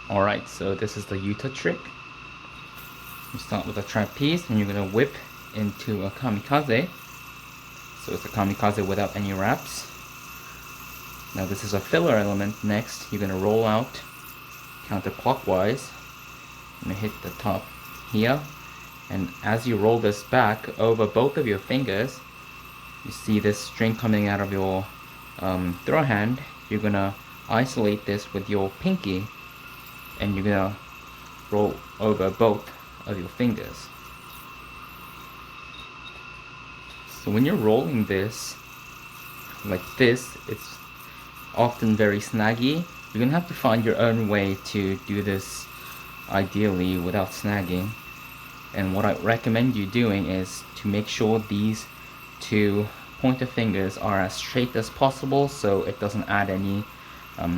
Alright, so this is the Yuta trick. You start with a trapeze and you're going to whip into a kamikaze. So it's a kamikaze without any wraps. Now this is a filler element. Next, you're going to roll out counterclockwise. I'm going to hit the top here. And as you roll this back over both of your fingers, you see this string coming out of your throw hand. You're going to isolate this with your pinky and you're going to roll over both of your fingers. So when you're rolling this like this, it's often very snaggy. You're going to have to find your own way to do this ideally without snagging. And what I recommend you doing is to make sure these two pointer fingers are as straight as possible so it doesn't add any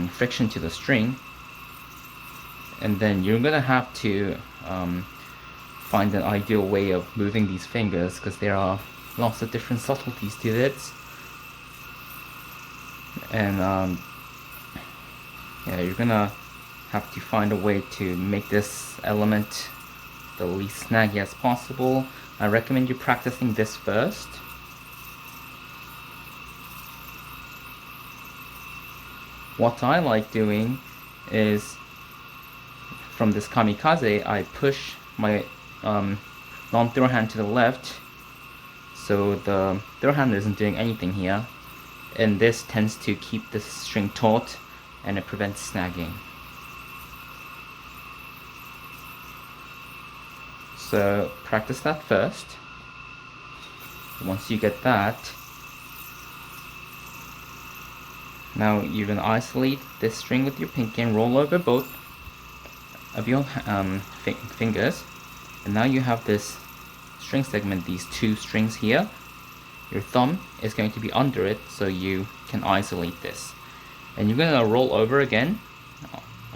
friction to the string. And then you're gonna have to find an ideal way of moving these fingers because there are lots of different subtleties to this. And yeah, you're gonna have to find a way to make this element the least snaggy as possible. I recommend you practicing this first. What I like doing is from this kamikaze, I push my non-throw hand to the left, so the throw hand isn't doing anything here, and this tends to keep the string taut and it prevents snagging. So practice that first. Once you get that, now you're going to isolate this string with your pinky and roll over both of your fingers. And now you have this string segment, these two strings here. Your thumb is going to be under it so you can isolate this. And you're going to roll over again,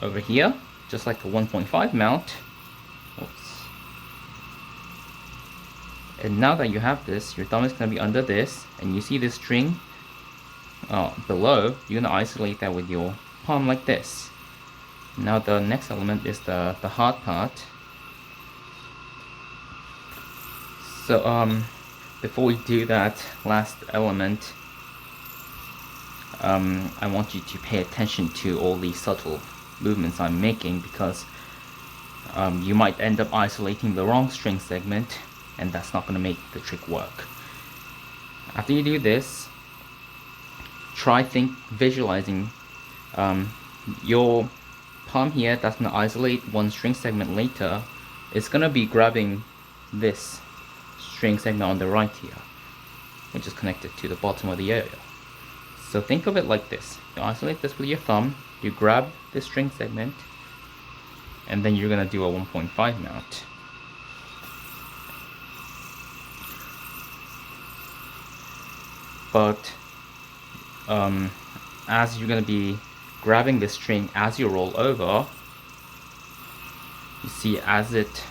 over here, just like the 1.5 mount. Oops. And now that you have this, your thumb is going to be under this, and you see this string below, you're going to isolate that with your palm like this. Now the next element is the hard part. So before we do that last element, I want you to pay attention to all these subtle movements I'm making, because you might end up isolating the wrong string segment, and that's not going to make the trick work. After you do this, try visualizing your palm here that's going to isolate one string segment later. It's going to be grabbing this string segment on the right here, which is connected to the bottom of the yo-yo. So think of it like this. You isolate this with your thumb, you grab this string segment, and then you're going to do a 1.5 mount. But as you're going to be grabbing this string as you roll over, you see as it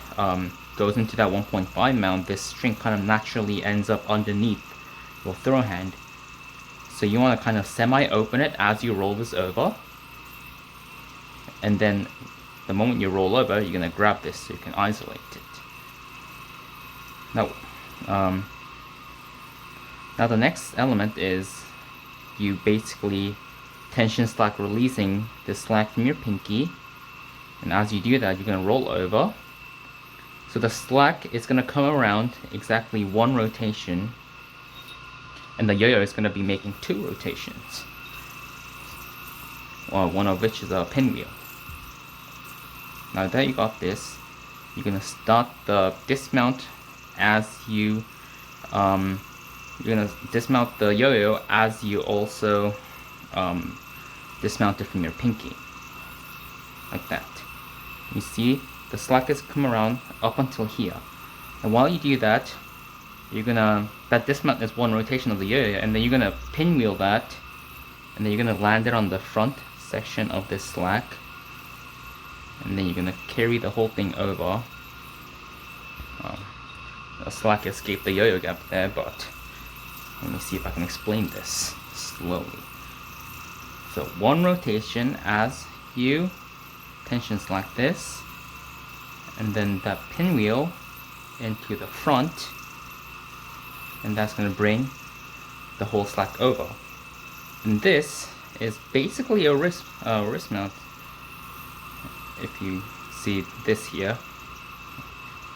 goes into that 1.5 mount, this string kind of naturally ends up underneath your throw hand. So you want to kind of semi-open it as you roll this over, and then the moment you roll over, you're going to grab this so you can isolate it. Now the next element is you basically tension slack releasing the slack from your pinky, and as you do that, you're going to roll over. So the slack is going to come around exactly one rotation, and the yo-yo is going to be making two rotations, one of which is a pinwheel. Now that you got this, you're going to start the dismount as you you're going to dismount the yo-yo as you also dismount it from your pinky, like that. You see the slack has come around up until here, and while you do that, you're gonna, that dismount is one rotation of the yo-yo, and then you're gonna pinwheel that, and then you're gonna land it on the front section of this slack, and then you're gonna carry the whole thing over. The slack escaped the yo-yo gap there, but let me see if I can explain this slowly. So one rotation as you tensions like this, and then that pinwheel into the front, and that's going to bring the whole slack over. And this is basically a wrist mount, if you see this here,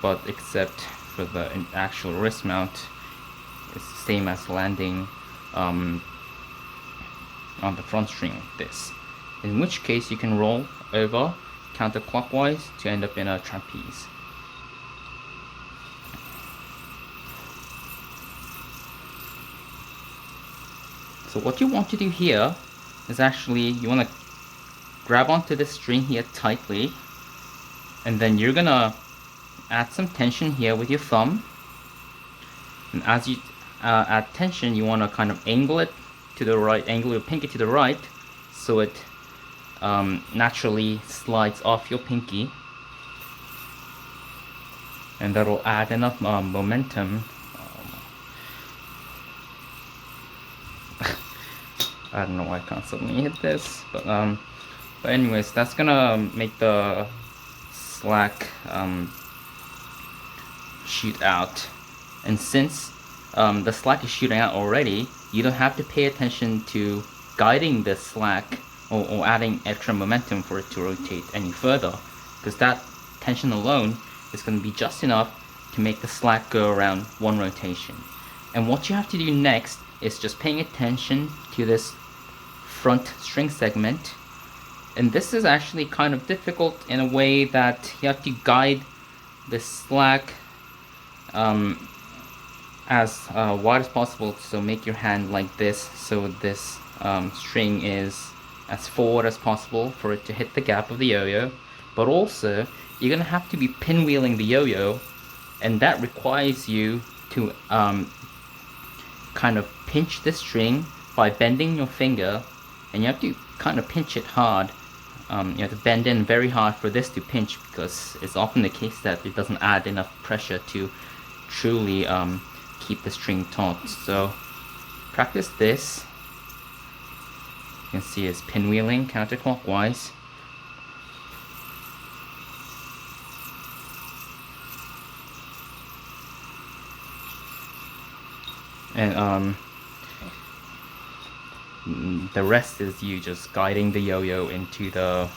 but except for the actual wrist mount, it's the same as landing on the front string like this, in which case you can roll over counterclockwise to end up in a trapeze. So what you want to do here is actually you want to grab onto this string here tightly, and then you're gonna add some tension here with your thumb, and as you add tension, you want to kind of angle it to the right, angle your pinky to the right, so it naturally slides off your pinky, and that'll add enough momentum. I don't know why I constantly hit this, but anyways, that's gonna make the slack shoot out. And since the slack is shooting out already, you don't have to pay attention to guiding the slack or adding extra momentum for it to rotate any further, because that tension alone is going to be just enough to make the slack go around one rotation. And what you have to do next is just paying attention to this front string segment, and this is actually kind of difficult in a way that you have to guide the slack as wide as possible. So make your hand like this, so this string is as forward as possible for it to hit the gap of the yo-yo, but also you're gonna have to be pinwheeling the yo-yo, and that requires you to kind of pinch the string by bending your finger, and you have to kind of pinch it hard. You have to bend in very hard for this to pinch, because it's often the case that it doesn't add enough pressure to truly keep the string taut. So practice this. You can see it's pinwheeling counterclockwise. And the rest is you just guiding the yo-yo into the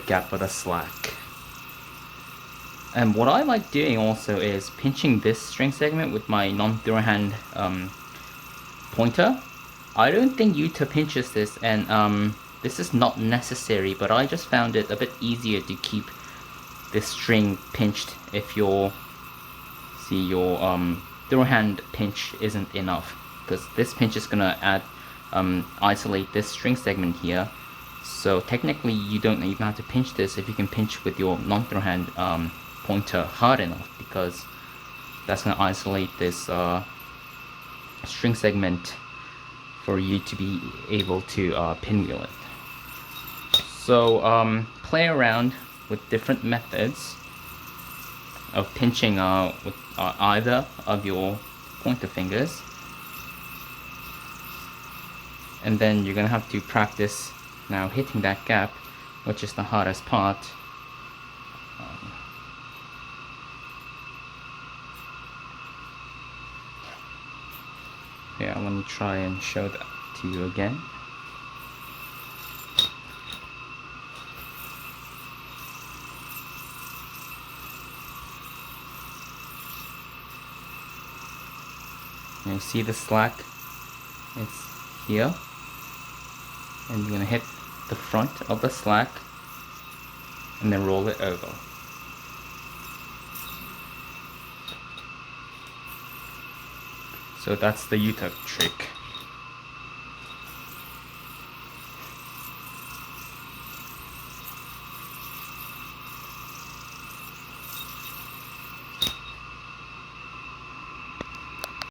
gap of the slack. And what I like doing also is pinching this string segment with my non-throw hand pointer. I don't think Yuta pinches this, and this is not necessary, but I just found it a bit easier to keep this string pinched if your throw hand pinch isn't enough, because this pinch is gonna isolate this string segment here. So technically you don't even have to pinch this if you can pinch with your non-throw hand pointer hard enough, because that's gonna isolate this string segment for you to be able to pinwheel it. So play around with different methods of pinching with either of your pointer fingers, and then you're gonna have to practice now hitting that gap, which is the hardest part. Yeah, let me try and show that to you again. You see the slack? It's here, and you're gonna hit the front of the slack and then roll it over. So that's the Yuta trick.